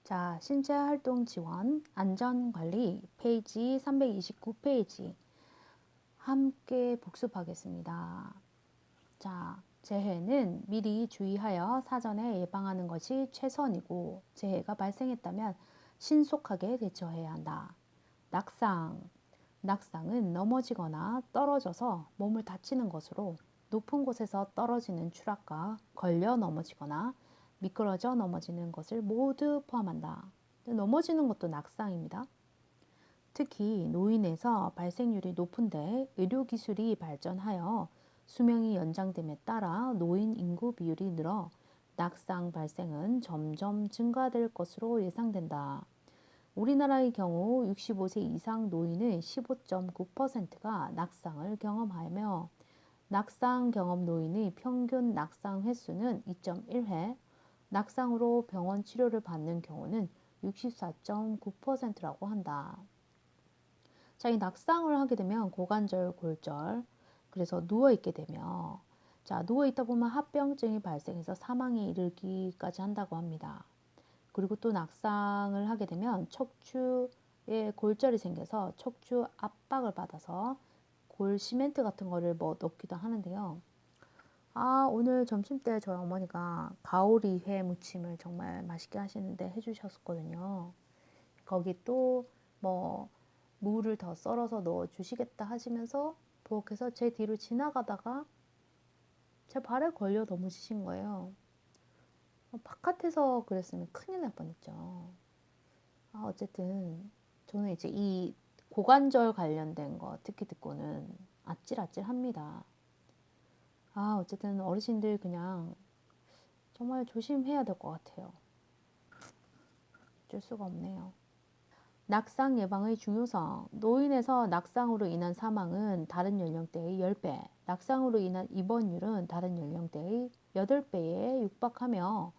자, 신체 활동 지원, 안전 관리, 페이지 329페이지. 함께 복습하겠습니다. 자, 재해는 미리 주의하여 사전에 예방하는 것이 최선이고, 재해가 발생했다면 신속하게 대처해야 한다. 낙상. 낙상은 넘어지거나 떨어져서 몸을 다치는 것으로 높은 곳에서 떨어지는 추락과 걸려 넘어지거나 미끄러져 넘어지는 것을 모두 포함한다. 넘어지는 것도 낙상입니다. 특히 노인에서 발생률이 높은데 의료기술이 발전하여 수명이 연장됨에 따라 노인 인구 비율이 늘어 낙상 발생은 점점 증가될 것으로 예상된다. 우리나라의 경우 65세 이상 노인의 15.9%가 낙상을 경험하며 낙상 경험 노인의 평균 낙상 횟수는 2.1회, 낙상으로 병원 치료를 받는 경우는 64.9%라고 한다. 자, 이 낙상을 하게 되면 고관절, 골절, 그래서 누워있게 되며, 자, 누워있다 보면 합병증이 발생해서 사망에 이르기까지 한다고 합니다. 그리고 또 낙상을 하게 되면 척추에 골절이 생겨서 척추 압박을 받아서 골 시멘트 같은 거를 뭐 넣기도 하는데요. 오늘 점심 때 저희 어머니가 가오리 회 무침을 정말 맛있게 하시는데 해주셨거든요. 거기 또 뭐 무를 더 썰어서 넣어 주시겠다 하시면서 부엌에서 제 뒤로 지나가다가 제 발에 걸려 넘어지신 거예요. 바깥에서 그랬으면 큰일 날 뻔했죠. 어쨌든 저는 이제 이 고관절 관련된 거 특히 듣고는 아찔아찔합니다. 어쨌든 어르신들 그냥 정말 조심해야 될 것 같아요. 어쩔 수가 없네요. 낙상 예방의 중요성. 노인에서 낙상으로 인한 사망은 다른 연령대의 10배, 낙상으로 인한 입원율은 다른 연령대의 8배에 육박하며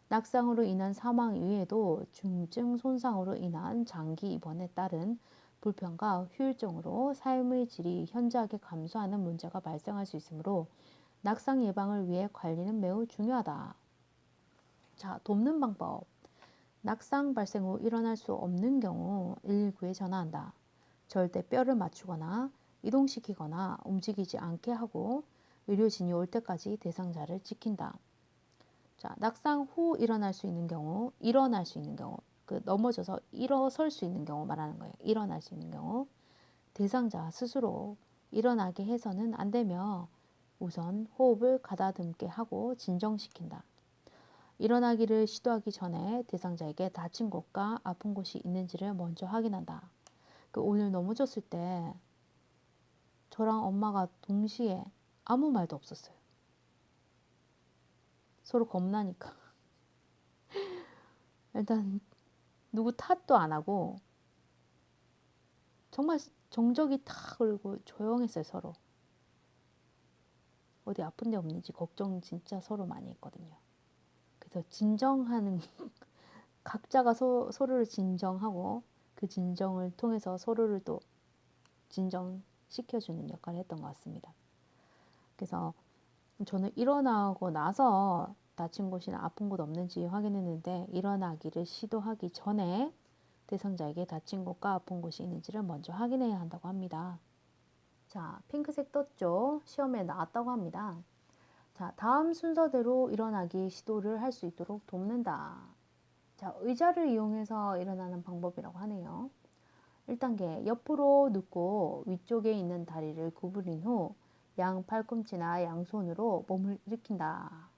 낙상으로 인한 사망 이외에도 중증 손상으로 인한 장기 입원에 따른 불편과 후유증으로 삶의 질이 현저하게 감소하는 문제가 발생할 수 있으므로 낙상 예방을 위해 관리는 매우 중요하다. 자, 돕는 방법. 낙상 발생 후 일어날 수 없는 경우 119에 전화한다. 절대 뼈를 맞추거나 이동시키거나 움직이지 않게 하고 의료진이 올 때까지 대상자를 지킨다. 자, 낙상 후 일어날 수 있는 경우, 넘어져서 일어설 수 있는 경우 말하는 거예요. 일어날 수 있는 경우, 대상자 스스로 일어나게 해서는 안 되며 우선 호흡을 가다듬게 하고 진정시킨다. 일어나기를 시도하기 전에 대상자에게 다친 곳과 아픈 곳이 있는지를 먼저 확인한다. 오늘 넘어졌을 때 저랑 엄마가 동시에 아무 말도 없었어요. 서로 겁나니까. 일단 누구 탓도 안 하고 정말 정적이 탁 그리고 조용했어요. 서로. 어디 아픈 데 없는지 걱정 진짜 서로 많이 했거든요. 그래서 진정하는 각자가 서로를 진정하고 그 진정을 통해서 서로를 또 진정시켜주는 역할을 했던 것 같습니다. 그래서 저는 일어나고 나서 다친 곳이나 아픈 곳 없는지 확인했는데 일어나기를 시도하기 전에 대상자에게 다친 곳과 아픈 곳이 있는지를 먼저 확인해야 한다고 합니다. 자, 핑크색 떴죠? 시험에 나왔다고 합니다. 자, 다음 순서대로 일어나기 시도를 할 수 있도록 돕는다. 자, 의자를 이용해서 일어나는 방법이라고 하네요. 1단계, 옆으로 눕고 위쪽에 있는 다리를 구부린 후 양 팔꿈치나 양손으로 몸을 일으킨다.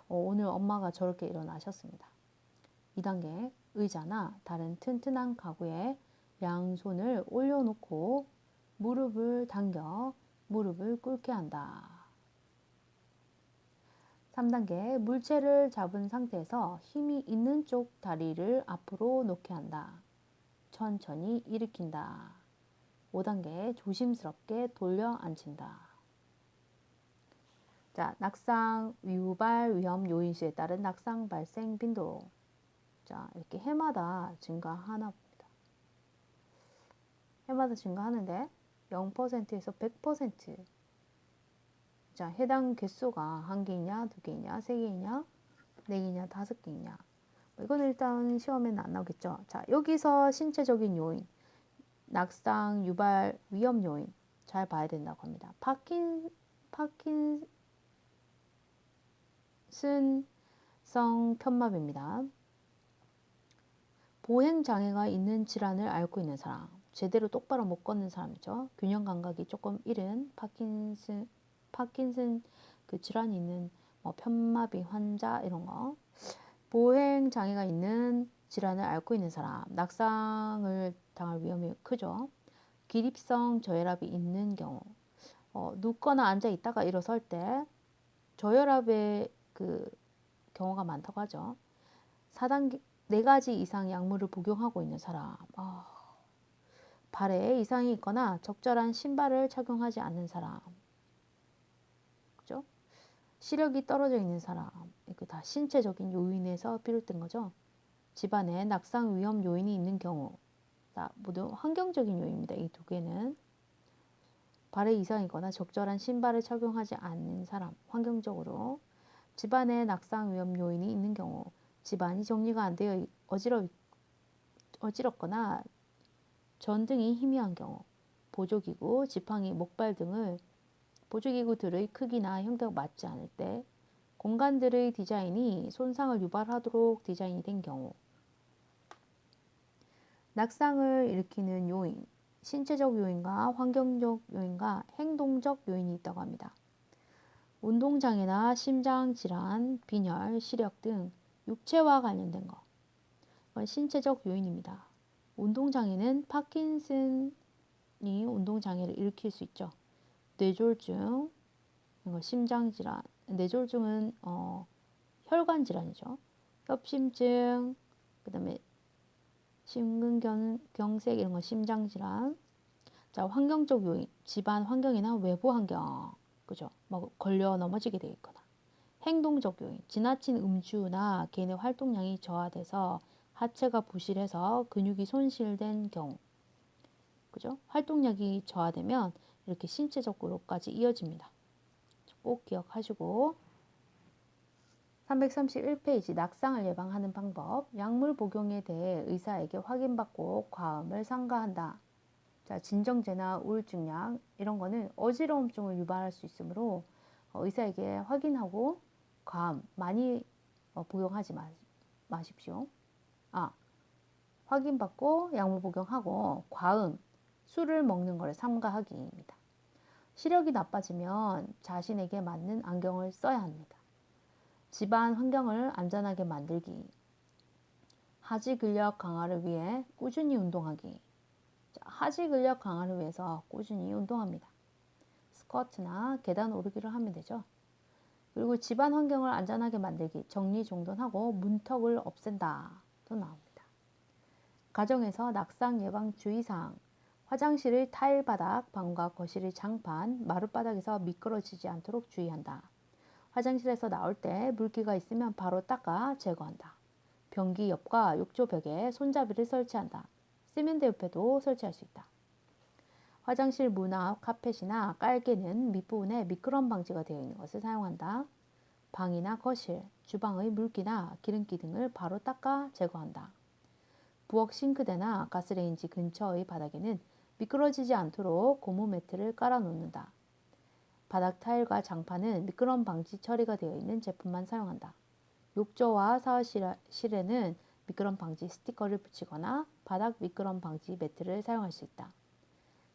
오늘 엄마가 저렇게 일어나셨습니다. 2단계, 의자나 다른 튼튼한 가구에 양손을 올려놓고 무릎을 당겨 무릎을 꿇게 한다. 3단계, 물체를 잡은 상태에서 힘이 있는 쪽 다리를 앞으로 놓게 한다. 천천히 일으킨다. 5단계, 조심스럽게 돌려 앉힌다. 자, 낙상 유발 위험 요인수에 따른 낙상 발생 빈도. 자, 이렇게 해마다 증가하나 봅니다. 해마다 증가하는데 0%에서 100%. 자, 해당 개수가 한 개이냐, 두 개이냐, 세 개이냐, 네 개이냐, 다섯 개이냐. 이건 일단 시험에는 안 나오겠죠. 자, 여기서 신체적인 요인, 낙상, 유발, 위험 요인 잘 봐야 된다고 합니다. 파킨슨성 편마비입니다. 보행 장애가 있는 질환을 앓고 있는 사람, 제대로 똑바로 못 걷는 사람이죠. 균형 감각이 조금 잃은 파킨슨 그 질환이 있는 뭐 편마비 환자 이런 거. 보행 장애가 있는 질환을 앓고 있는 사람, 낙상을 당할 위험이 크죠. 기립성 저혈압이 있는 경우, 눕거나 앉아 있다가 일어설 때 저혈압의 그 경우가 많다고 하죠. 4단계 4가지 이상 약물을 복용하고 있는 사람, 발에 이상이 있거나 적절한 신발을 착용하지 않는 사람, 그죠? 시력이 떨어져 있는 사람, 이거 다 신체적인 요인에서 비롯된 거죠. 집안에 낙상 위험 요인이 있는 경우, 다 모두 환경적인 요인입니다. 이 두 개는 발에 이상이거나 적절한 신발을 착용하지 않는 사람, 환경적으로 집안에 낙상 위험 요인이 있는 경우, 집안이 정리가 안 되어 어지럽거나 전등이 희미한 경우, 보조기구, 지팡이, 목발 등을 보조기구들의 크기나 형태가 맞지 않을 때, 공간들의 디자인이 손상을 유발하도록 디자인이 된 경우, 낙상을 일으키는 요인, 신체적 요인과 환경적 요인과 행동적 요인이 있다고 합니다. 운동장애나 심장질환, 빈혈, 시력 등 육체와 관련된 것, 이건 신체적 요인입니다. 운동장애는 파킨슨이 운동장애를 일으킬 수 있죠. 뇌졸중, 심장질환, 뇌졸중은 혈관질환이죠. 협심증, 그 다음에 심근경색 이런 거 심장질환. 자, 환경적 요인, 집안 환경이나 외부 환경, 그죠? 뭐 걸려 넘어지게 돼 있거나. 행동적 요인, 지나친 음주나 개인의 활동량이 저하돼서 하체가 부실해서 근육이 손실된 경우, 그죠? 활동량이 저하되면 이렇게 신체적으로까지 이어집니다. 꼭 기억하시고 331페이지 낙상을 예방하는 방법, 약물 복용에 대해 의사에게 확인받고 과음을 삼가한다. 자, 진정제나 우울증약 이런 거는 어지러움증을 유발할 수 있으므로 의사에게 확인하고 과음 많이 복용하지 마십시오. 확인받고 약물 복용하고 과음, 술을 먹는 것을 삼가하기입니다. 시력이 나빠지면 자신에게 맞는 안경을 써야 합니다. 집안 환경을 안전하게 만들기, 하지 근력 강화를 위해 꾸준히 운동하기. 하지 근력 강화를 위해서 꾸준히 운동합니다. 스쿼트나 계단 오르기를 하면 되죠. 그리고 집안 환경을 안전하게 만들기, 정리정돈하고 문턱을 없앤다. 또 나옵니다. 가정에서 낙상 예방 주의사항, 화장실의 타일 바닥, 방과 거실의 장판, 마룻바닥에서 미끄러지지 않도록 주의한다. 화장실에서 나올 때 물기가 있으면 바로 닦아 제거한다. 변기 옆과 욕조 벽에 손잡이를 설치한다. 세면대 옆에도 설치할 수 있다. 화장실 문 앞 카펫이나 깔개는 밑부분에 미끄럼 방지가 되어 있는 것을 사용한다. 방이나 거실, 주방의 물기나 기름기 등을 바로 닦아 제거한다. 부엌 싱크대나 가스레인지 근처의 바닥에는 미끄러지지 않도록 고무 매트를 깔아 놓는다. 바닥 타일과 장판은 미끄럼 방지 처리가 되어 있는 제품만 사용한다. 욕조와 샤워실에는 미끄럼 방지 스티커를 붙이거나 바닥 미끄럼 방지 매트를 사용할 수 있다.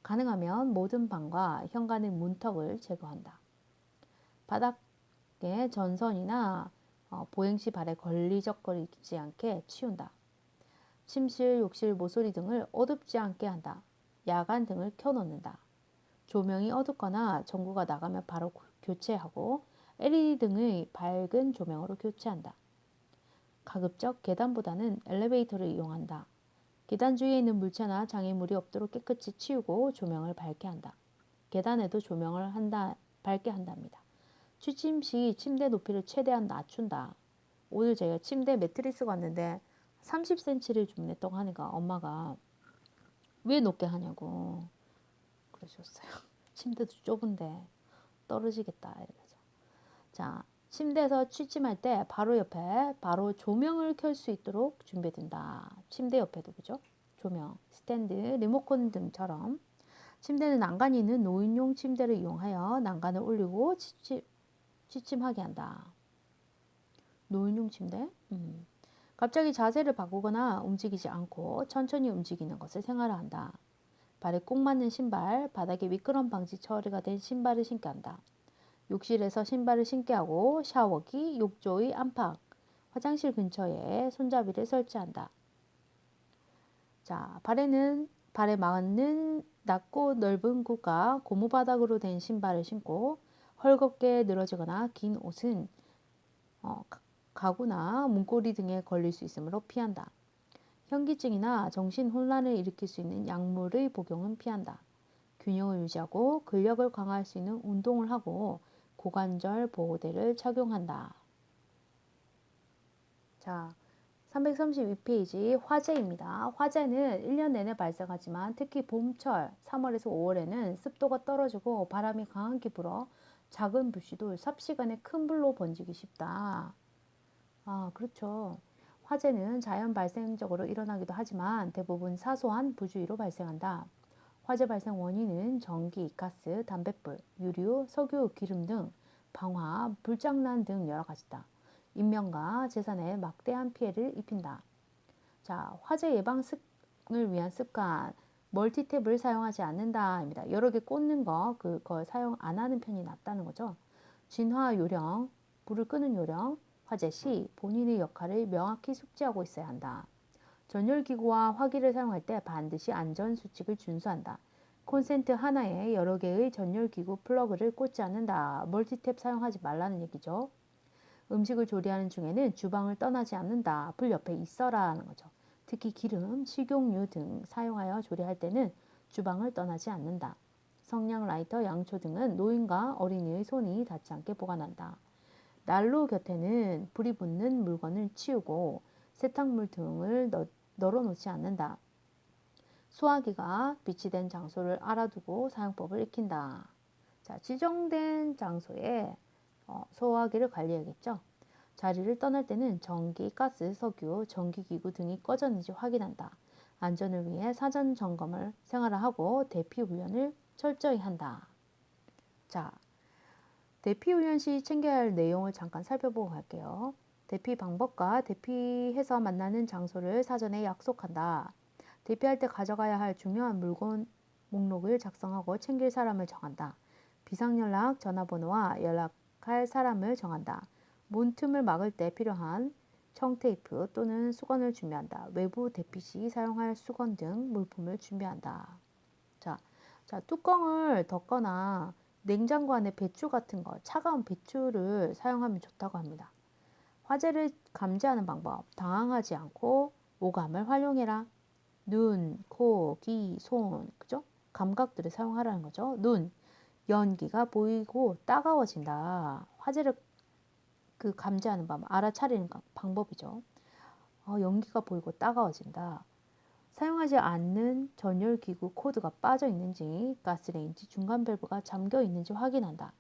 가능하면 모든 방과 현관의 문턱을 제거한다. 바닥에 전선이나 보행시 발에 걸리적거리지 않게 치운다. 침실, 욕실, 모서리 등을 어둡지 않게 한다. 야간 등을 켜놓는다. 조명이 어둡거나 전구가 나가면 바로 교체하고 LED 등의 밝은 조명으로 교체한다. 가급적 계단보다는 엘리베이터를 이용한다. 계단 주위에 있는 물체나 장애물이 없도록 깨끗이 치우고 조명을 밝게 한다. 계단에도 조명을 밝게 한답니다. 취침 시 침대 높이를 최대한 낮춘다. 오늘 제가 침대 매트리스가 왔는데 30cm를 주문했다고 하니까 엄마가 왜 높게 하냐고 그러셨어요. 침대도 좁은데 떨어지겠다 이러면서. 자, 침대에서 취침할 때 바로 옆에 바로 조명을 켤 수 있도록 준비된다. 침대 옆에도 그죠? 조명, 스탠드, 리모컨 등처럼 침대는 난간이 있는 노인용 침대를 이용하여 난간을 올리고 취침하게 한다. 노인용 침대? 갑자기 자세를 바꾸거나 움직이지 않고 천천히 움직이는 것을 생활화한다. 발에 꼭 맞는 신발, 바닥에 미끄럼 방지 처리가 된 신발을 신게 한다. 욕실에서 신발을 신게 하고 샤워기, 욕조의 안팎, 화장실 근처에 손잡이를 설치한다. 자, 발에 맞는 낮고 넓은 굽과 고무바닥으로 된 신발을 신고 헐겁게 늘어지거나 긴 옷은 가구나 문고리 등에 걸릴 수 있으므로 피한다. 현기증이나 정신혼란을 일으킬 수 있는 약물의 복용은 피한다. 균형을 유지하고 근력을 강화할 수 있는 운동을 하고 고관절 보호대를 착용한다. 자, 332페이지 화재입니다. 화재는 1년 내내 발생하지만 특히 봄철 3월에서 5월에는 습도가 떨어지고 바람이 강하게 불어 작은 불씨도 삽시간에 큰 불로 번지기 쉽다. 아, 그렇죠. 화재는 자연 발생적으로 일어나기도 하지만 대부분 사소한 부주의로 발생한다. 화재 발생 원인은 전기, 가스, 담뱃불, 유류, 석유, 기름 등 방화, 불장난 등 여러 가지다. 인명과 재산에 막대한 피해를 입힌다. 자, 화재 예방을 위한 습관, 멀티탭을 사용하지 않는다입니다. 여러 개 꽂는 그걸 사용 안 하는 편이 낫다는 거죠. 진화 요령, 불을 끄는 요령, 화재 시 본인의 역할을 명확히 숙지하고 있어야 한다. 전열기구와 화기를 사용할 때 반드시 안전수칙을 준수한다. 콘센트 하나에 여러 개의 전열기구 플러그를 꽂지 않는다. 멀티탭 사용하지 말라는 얘기죠. 음식을 조리하는 중에는 주방을 떠나지 않는다. 불 옆에 있어라 하는 거죠. 특히 기름, 식용유 등 사용하여 조리할 때는 주방을 떠나지 않는다. 성냥, 라이터, 양초 등은 노인과 어린이의 손이 닿지 않게 보관한다. 난로 곁에는 불이 붙는 물건을 치우고 세탁물 등을 널어놓지 않는다. 소화기가 비치된 장소를 알아두고 사용법을 익힌다. 자, 지정된 장소에 소화기를 관리해야겠죠. 자리를 떠날 때는 전기, 가스, 석유, 전기기구 등이 꺼졌는지 확인한다. 안전을 위해 사전 점검을 생활화하고 대피 훈련을 철저히 한다. 자, 대피 훈련 시 챙겨야 할 내용을 잠깐 살펴보고 갈게요. 대피 방법과 대피해서 만나는 장소를 사전에 약속한다. 대피할 때 가져가야 할 중요한 물건 목록을 작성하고 챙길 사람을 정한다. 비상연락 전화번호와 연락할 사람을 정한다. 문틈을 막을 때 필요한 청테이프 또는 수건을 준비한다. 외부 대피 시 사용할 수건 등 물품을 준비한다. 자, 뚜껑을 덮거나 냉장고 안에 배추 같은 거, 차가운 배추를 사용하면 좋다고 합니다. 화재를 감지하는 방법, 당황하지 않고 오감을 활용해라. 눈, 코, 귀, 손, 그죠? 감각들을 사용하라는 거죠. 눈, 연기가 보이고 따가워진다. 화재를 감지하는 방법, 알아차리는 방법이죠. 연기가 보이고 따가워진다. 사용하지 않는 전열기구 코드가 빠져 있는지, 가스레인지 중간 밸브가 잠겨 있는지 확인한다.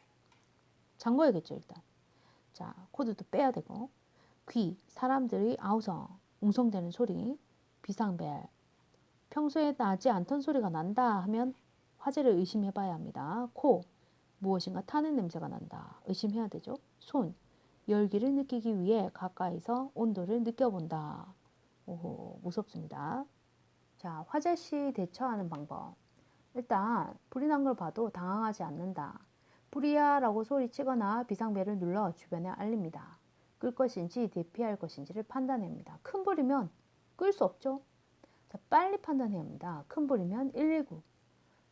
잠궈야겠죠, 일단. 자, 코드도 빼야 되고. 귀, 사람들이 아우성, 웅성대는 소리, 비상벨. 평소에 나지 않던 소리가 난다 하면 화재를 의심해 봐야 합니다. 코, 무엇인가 타는 냄새가 난다. 의심해야 되죠. 손, 열기를 느끼기 위해 가까이서 온도를 느껴본다. 오, 무섭습니다. 자, 화재 시 대처하는 방법. 일단 불이 난 걸 봐도 당황하지 않는다. 불이야 라고 소리치거나 비상벨을 눌러 주변에 알립니다. 끌 것인지 대피할 것인지를 판단합니다. 큰 불이면 끌 수 없죠. 자, 빨리 판단해야 합니다. 큰 불이면 119.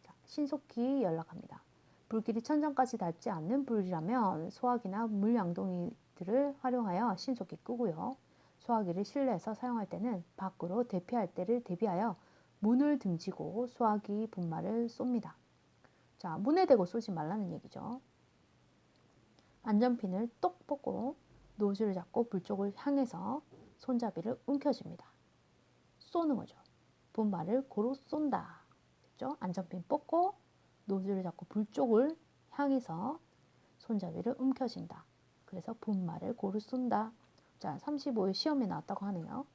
자, 신속히 연락합니다. 불길이 천장까지 닿지 않는 불이라면 소화기나 물양동이들을 활용하여 신속히 끄고요. 소화기를 실내에서 사용할 때는 밖으로 대피할 때를 대비하여 문을 등지고 소화기 분말을 쏩니다. 자, 문에 대고 쏘지 말라는 얘기죠. 안전핀을 똑 뽑고 노즐을 잡고 불 쪽을 향해서 손잡이를 움켜쥡니다. 쏘는 거죠. 분말을 고루 쏜다. 됐죠? 안전핀 뽑고 노즐을 잡고 불 쪽을 향해서 손잡이를 움켜쥔다. 그래서 분말을 고루 쏜다. 자, 35일 시험에 나왔다고 하네요.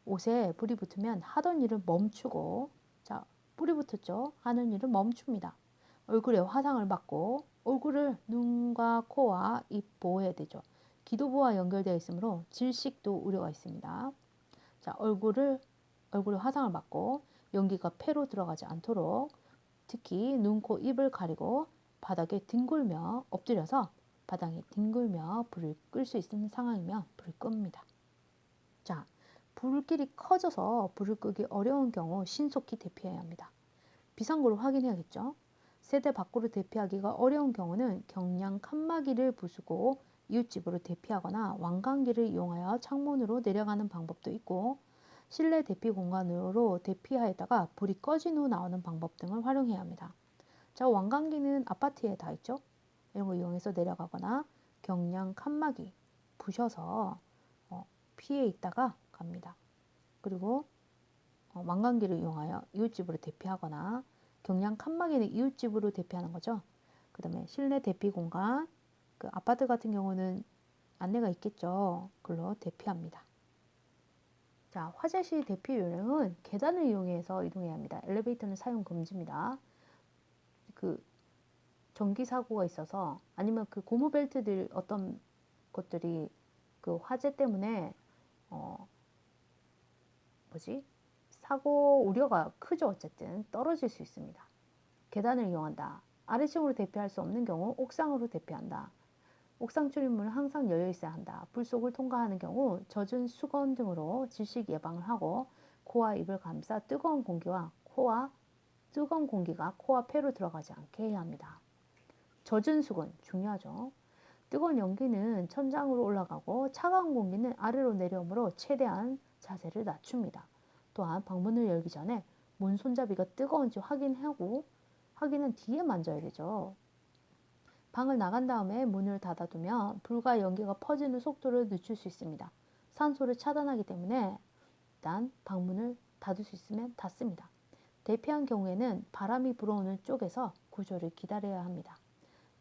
옷에 불이 붙으면 하던 일을 멈추고, 자, 불이 붙었죠. 하는 일을 멈춥니다. 얼굴에 화상을 받고 얼굴을 눈과 코와 입 보호해야 되죠. 기도부와 연결되어 있으므로 질식도 우려가 있습니다. 자, 얼굴에 화상을 받고 연기가 폐로 들어가지 않도록 특히 눈, 코, 입을 가리고 바닥에 뒹굴며 엎드려서 바닥에 뒹굴며 불을 끌 수 있는 상황이면 불을 끕니다. 자, 불길이 커져서 불을 끄기 어려운 경우 신속히 대피해야 합니다. 비상구를 확인해야겠죠. 세대 밖으로 대피하기가 어려운 경우는 경량 칸막이를 부수고 이웃집으로 대피하거나 왕관기를 이용하여 창문으로 내려가는 방법도 있고 실내 대피 공간으로 대피하였다가 불이 꺼진 후 나오는 방법 등을 활용해야 합니다. 자, 왕관기는 아파트에 다 있죠. 이런 거 이용해서 내려가거나 경량 칸막이 부셔서 피해 있다가 갑니다. 그리고 왕관기를 이용하여 이웃집으로 대피하거나 경량 칸막이는 이웃집으로 대피하는 거죠. 그 다음에 실내 대피 공간, 그 아파트 같은 경우는 안내가 있겠죠. 그걸로 대피합니다. 자, 화재 시 대피 요령은 계단을 이용해서 이동해야 합니다. 엘리베이터는 사용 금지입니다. 그 전기 사고가 있어서 아니면 그 고무 벨트들 어떤 것들이 그 화재 때문에 사고 우려가 크죠. 어쨌든 떨어질 수 있습니다. 계단을 이용한다. 아래층으로 대피할 수 없는 경우 옥상으로 대피한다. 옥상 출입문은 항상 열려 있어야 한다. 불 속을 통과하는 경우 젖은 수건 등으로 질식 예방을 하고 코와 입을 감싸 뜨거운 공기가 코와 폐로 들어가지 않게 해야 합니다. 젖은 수건 중요하죠. 뜨거운 연기는 천장으로 올라가고 차가운 공기는 아래로 내려오므로 최대한 자세를 낮춥니다. 또한 방문을 열기 전에 문 손잡이가 뜨거운지 확인은 뒤에 만져야 되죠. 방을 나간 다음에 문을 닫아두면 불과 연기가 퍼지는 속도를 늦출 수 있습니다. 산소를 차단하기 때문에 일단 방문을 닫을 수 있으면 닫습니다. 대피한 경우에는 바람이 불어오는 쪽에서 구조를 기다려야 합니다.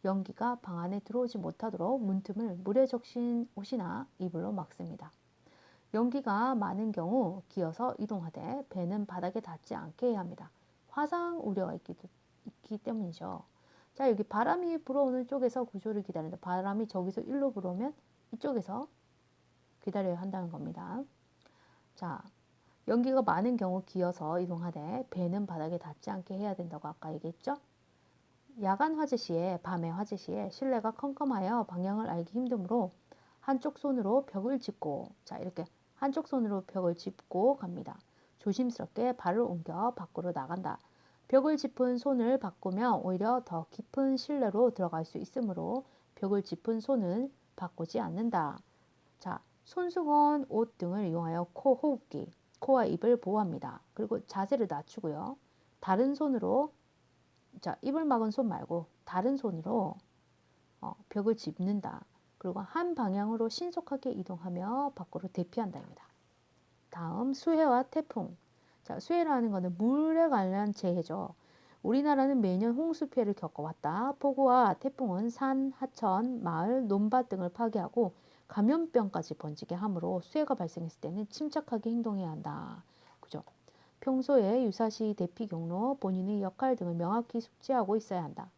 연기가 방 안에 들어오지 못하도록 문틈을 물에 적신 옷이나 이불로 막습니다. 연기가 많은 경우 기어서 이동하되 배는 바닥에 닿지 않게 해야 합니다. 화상 우려가 있기 때문이죠. 자, 여기 바람이 불어오는 쪽에서 구조를 기다린다. 바람이 저기서 일로 불어오면 이쪽에서 기다려야 한다는 겁니다. 자, 연기가 많은 경우 기어서 이동하되 배는 바닥에 닿지 않게 해야 된다고 아까 얘기했죠. 야간 화재 시에, 밤의 화재 시에 실내가 컴컴하여 방향을 알기 힘드므로 한쪽 손으로 벽을 짚고, 자, 이렇게 한쪽 손으로 벽을 짚고 갑니다. 조심스럽게 발을 옮겨 밖으로 나간다. 벽을 짚은 손을 바꾸면 오히려 더 깊은 실내로 들어갈 수 있으므로 벽을 짚은 손을 바꾸지 않는다. 자, 손수건, 옷 등을 이용하여 호흡기, 코와 입을 보호합니다. 그리고 자세를 낮추고요. 다른 손으로, 자, 입을 막은 손 말고 다른 손으로 벽을 짚는다. 그리고 한 방향으로 신속하게 이동하며 밖으로 대피한다입니다. 다음 수해와 태풍. 자, 수해라는 것은 물에 관련 재해죠. 우리나라는 매년 홍수 피해를 겪어왔다. 폭우와 태풍은 산, 하천, 마을, 논밭 등을 파괴하고 감염병까지 번지게 하므로 수해가 발생했을 때는 침착하게 행동해야 한다. 그죠? 평소에 유사시 대피 경로, 본인의 역할 등을 명확히 숙지하고 있어야 한다.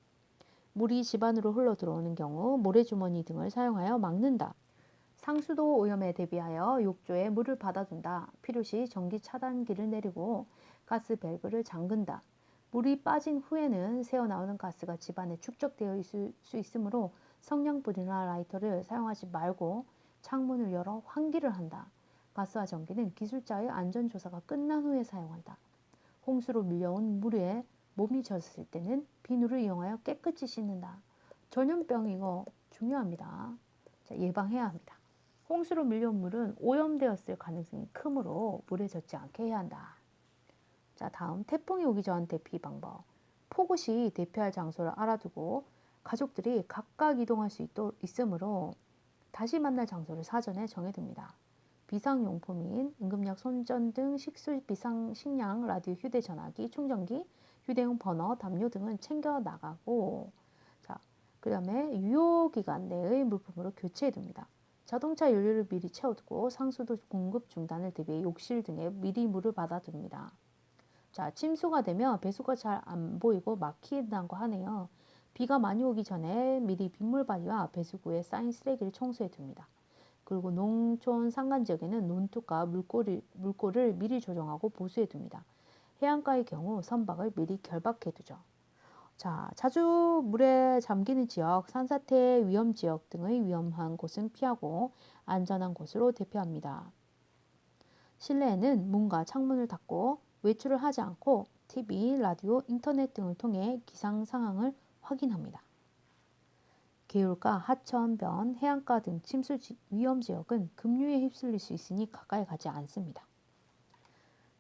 물이 집 안으로 흘러 들어오는 경우 모래주머니 등을 사용하여 막는다. 상수도 오염에 대비하여 욕조에 물을 받아둔다. 필요시 전기 차단기를 내리고 가스 밸브를 잠근다. 물이 빠진 후에는 새어나오는 가스가 집안에 축적되어 있을 수 있으므로 성냥불이나 라이터를 사용하지 말고 창문을 열어 환기를 한다. 가스와 전기는 기술자의 안전조사가 끝난 후에 사용한다. 홍수로 밀려온 물에 몸이 젖었을 때는 비누를 이용하여 깨끗이 씻는다. 전염병 이거 중요합니다. 자, 예방해야 합니다. 홍수로 밀려온 물은 오염되었을 가능성이 크므로 물에 젖지 않게 해야 한다. 자, 다음 태풍이 오기 전 대피 방법. 폭우 시 대피할 장소를 알아두고 가족들이 각각 이동할 수 있으므로 다시 만날 장소를 사전에 정해둡니다. 비상용품인 응급약, 손전등, 식수, 식량, 라디오, 휴대전화기, 충전기, 휴대용 버너, 담요 등은 챙겨 나가고, 자, 그 다음에 유효기간 내의 물품으로 교체해둡니다. 자동차 연료를 미리 채워두고 상수도 공급 중단을 대비해 욕실 등에 미리 물을 받아둡니다. 자, 침수가 되면 배수가 잘 안 보이고 막힌다고 하네요. 비가 많이 오기 전에 미리 빗물바위와 배수구에 쌓인 쓰레기를 청소해둡니다. 그리고 농촌 산간 지역에는 논둑과 물골을 미리 조정하고 보수해둡니다. 해안가의 경우 선박을 미리 결박해두죠. 자, 자주 물에 잠기는 지역, 산사태 위험 지역 등의 위험한 곳은 피하고 안전한 곳으로 대피합니다. 실내에는 문과 창문을 닫고 외출을 하지 않고 TV, 라디오, 인터넷 등을 통해 기상 상황을 확인합니다. 개울가, 하천, 변, 해안가 등 침수 위험 지역은 급류에 휩쓸릴 수 있으니 가까이 가지 않습니다.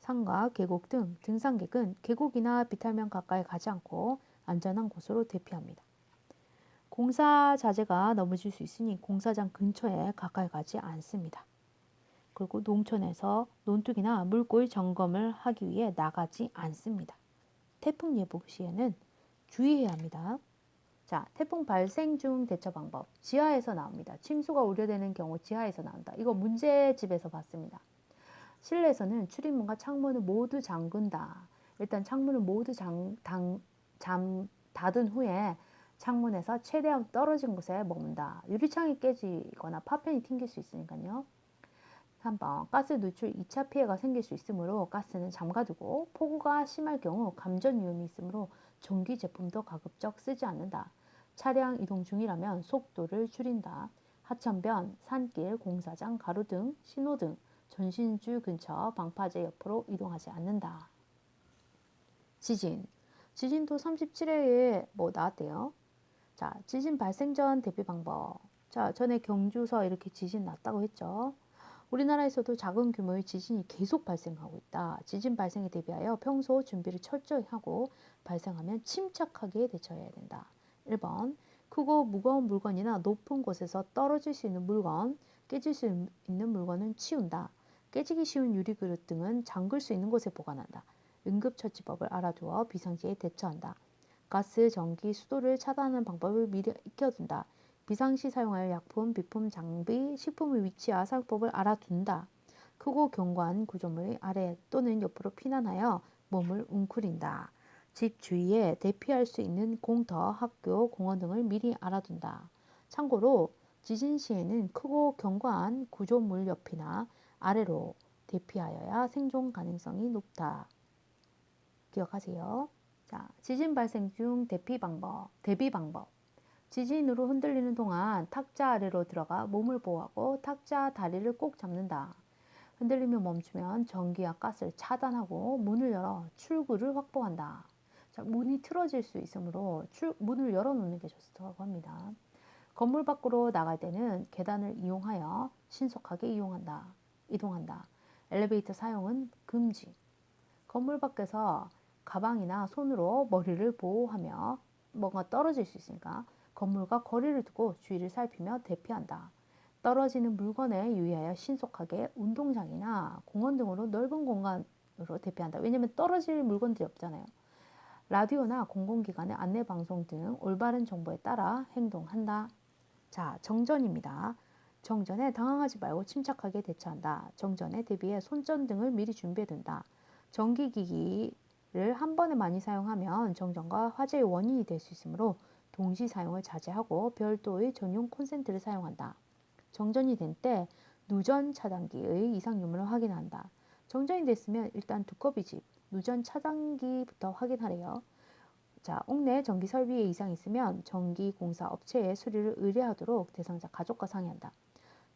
산과 계곡 등 등산객은 계곡이나 비탈면 가까이 가지 않고 안전한 곳으로 대피합니다. 공사 자재가 넘어질 수 있으니 공사장 근처에 가까이 가지 않습니다. 그리고 농촌에서 논둑이나 물골 점검을 하기 위해 나가지 않습니다. 태풍 예보 시에는 주의해야 합니다. 자, 태풍 발생 중 대처 방법. 지하에서 나옵니다. 침수가 우려되는 경우 지하에서 나온다. 이거 문제집에서 봤습니다. 실내에서는 출입문과 창문을 모두 잠근다. 일단 창문을 모두 닫은 후에 창문에서 최대한 떨어진 곳에 머문다. 유리창이 깨지거나 파편이 튕길 수 있으니까요. 3번 가스 누출 2차 피해가 생길 수 있으므로 가스는 잠가두고 폭우가 심할 경우 감전 위험이 있으므로 전기 제품도 가급적 쓰지 않는다. 차량 이동 중이라면 속도를 줄인다. 하천변, 산길, 공사장, 가로등, 신호등, 전신주 근처 방파제 옆으로 이동하지 않는다. 지진도 37회에 나왔대요. 자, 지진 발생 전 대피 방법. 자, 전에 경주서 이렇게 지진 났다고 했죠. 우리나라에서도 작은 규모의 지진이 계속 발생하고 있다. 지진 발생에 대비하여 평소 준비를 철저히 하고 발생하면 침착하게 대처해야 된다. 1번 크고 무거운 물건이나 높은 곳에서 떨어질 수 있는 물건, 깨질 수 있는 물건은 치운다. 깨지기 쉬운 유리그릇 등은 잠글 수 있는 곳에 보관한다. 응급처치법을 알아두어 비상시에 대처한다. 가스, 전기, 수도를 차단하는 방법을 미리 익혀둔다. 비상시 사용할 약품, 비품, 장비, 식품의 위치와 사용법을 알아둔다. 크고 견고한 구조물 아래 또는 옆으로 피난하여 몸을 웅크린다. 집 주위에 대피할 수 있는 공터, 학교, 공원 등을 미리 알아둔다. 참고로 지진 시에는 크고 견고한 구조물 옆이나 아래로 대피하여야 생존 가능성이 높다. 기억하세요. 자, 지진 발생 중 대피 방법. 지진으로 흔들리는 동안 탁자 아래로 들어가 몸을 보호하고 탁자 다리를 꼭 잡는다. 흔들림이 멈추면 전기와 가스를 차단하고 문을 열어 출구를 확보한다. 자, 문이 틀어질 수 있으므로 문을 열어놓는 게 좋다고 합니다. 건물 밖으로 나갈 때는 계단을 이용하여 신속하게 이동한다. 엘리베이터 사용은 금지. 건물 밖에서 가방이나 손으로 머리를 보호하며 뭔가 떨어질 수 있으니까 건물과 거리를 두고 주위를 살피며 대피한다. 떨어지는 물건에 유의하여 신속하게 운동장이나 공원 등으로 넓은 공간으로 대피한다. 왜냐하면 떨어질 물건들이 없잖아요. 라디오나 공공기관의 안내방송 등 올바른 정보에 따라 행동한다. 자, 정전입니다. 정전에 당황하지 말고 침착하게 대처한다. 정전에 대비해 손전등을 미리 준비해둔다. 전기기기를 한 번에 많이 사용하면 정전과 화재의 원인이 될 수 있으므로 동시 사용을 자제하고 별도의 전용 콘센트를 사용한다. 정전이 된 때 누전 차단기의 이상 유무를 확인한다. 정전이 됐으면 일단 두꺼비 집, 누전 차단기부터 확인하래요. 자, 옥내 전기 설비에 이상이 있으면 전기공사 업체에 수리를 의뢰하도록 대상자 가족과 상의한다.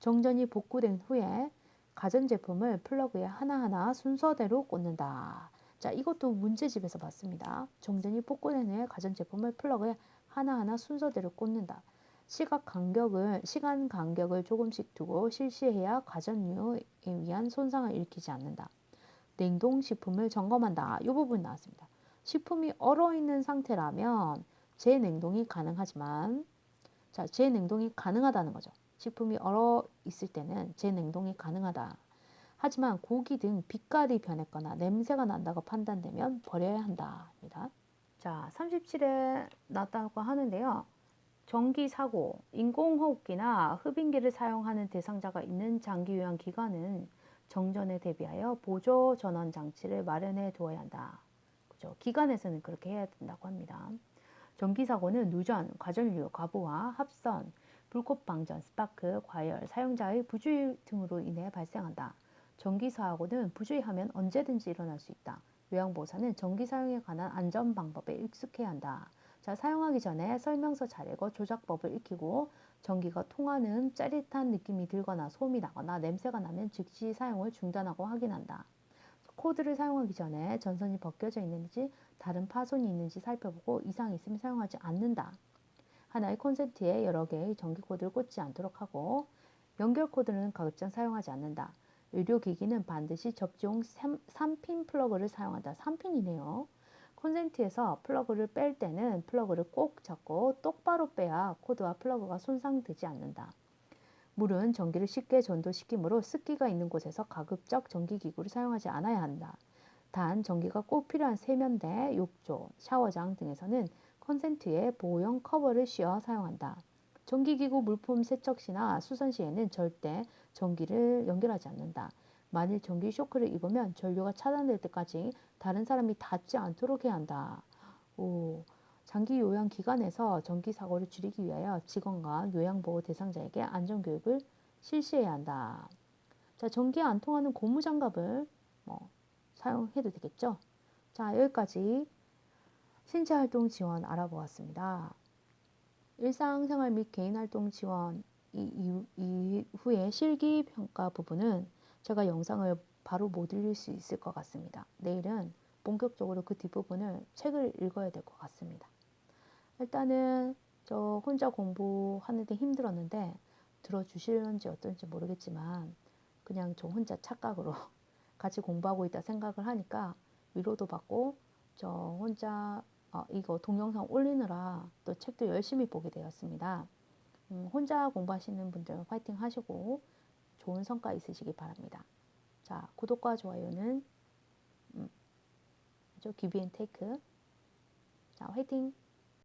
정전이 복구된 후에 가전제품을 플러그에 하나하나 순서대로 꽂는다. 자, 이것도 문제집에서 봤습니다. 정전이 복구된 후에 가전제품을 플러그에 하나하나 순서대로 꽂는다. 시간 간격을 조금씩 두고 실시해야 가전류에 의한 손상을 일으키지 않는다. 냉동식품을 점검한다. 이 부분 나왔습니다. 식품이 얼어있는 상태라면 재냉동이 가능하지만, 자, 재냉동이 가능하다는 거죠. 식품이 얼어 있을 때는 재냉동이 가능하다. 하지만 고기 등 빛깔이 변했거나 냄새가 난다고 판단되면 버려야 한다. 자, 37에 났다고 하는데요. 전기 사고, 인공호흡기나 흡인기를 사용하는 대상자가 있는 장기 요양 기관은 정전에 대비하여 보조 전원 장치를 마련해 두어야 한다. 그죠? 기관에서는 그렇게 해야 된다고 합니다. 전기 사고는 누전, 가전류, 과부하, 합선, 불꽃 방전, 스파크, 과열, 사용자의 부주의 등으로 인해 발생한다. 전기 사고는 부주의하면 언제든지 일어날 수 있다. 요양보호사는 전기 사용에 관한 안전 방법에 익숙해야 한다. 자, 사용하기 전에 설명서 잘 읽어 조작법을 익히고 전기가 통하는 짜릿한 느낌이 들거나 소음이 나거나 냄새가 나면 즉시 사용을 중단하고 확인한다. 코드를 사용하기 전에 전선이 벗겨져 있는지 다른 파손이 있는지 살펴보고 이상이 있으면 사용하지 않는다. 하나의 콘센트에 여러 개의 전기 코드를 꽂지 않도록 하고 연결 코드는 가급적 사용하지 않는다. 의료기기는 반드시 접종 3핀 플러그를 사용한다. 3핀이네요. 콘센트에서 플러그를 뺄 때는 플러그를 꼭 잡고 똑바로 빼야 코드와 플러그가 손상되지 않는다. 물은 전기를 쉽게 전도시키므로 습기가 있는 곳에서 가급적 전기기구를 사용하지 않아야 한다. 단 전기가 꼭 필요한 세면대, 욕조, 샤워장 등에서는 콘센트에 보호용 커버를 씌워 사용한다. 전기기구 물품 세척 시나 수선 시에는 절대 전기를 연결하지 않는다. 만일 전기 쇼크를 입으면 전류가 차단될 때까지 다른 사람이 닿지 않도록 해야 한다. 오, 장기 요양 기관에서 전기 사고를 줄이기 위하여 직원과 요양보호 대상자에게 안전교육을 실시해야 한다. 자, 전기 안 통하는 고무장갑을 사용해도 되겠죠? 자, 여기까지 신체활동 지원 알아보았습니다. 일상생활 및 개인활동 지원 이후에 실기평가 부분은 제가 영상을 바로 못 올릴 수 있을 것 같습니다. 내일은 본격적으로 그 뒷부분을 책을 읽어야 될 것 같습니다. 일단은 저 혼자 공부하는데 힘들었는데 들어주실런지 어떨지 모르겠지만 그냥 저 혼자 착각으로 같이 공부하고 있다 생각을 하니까 위로도 받고 저 혼자 이거 동영상 올리느라 또 책도 열심히 보게 되었습니다. 혼자 공부하시는 분들 화이팅 하시고 좋은 성과 있으시기 바랍니다. 자, 구독과 좋아요는 기브앤테이크. 자, 화이팅!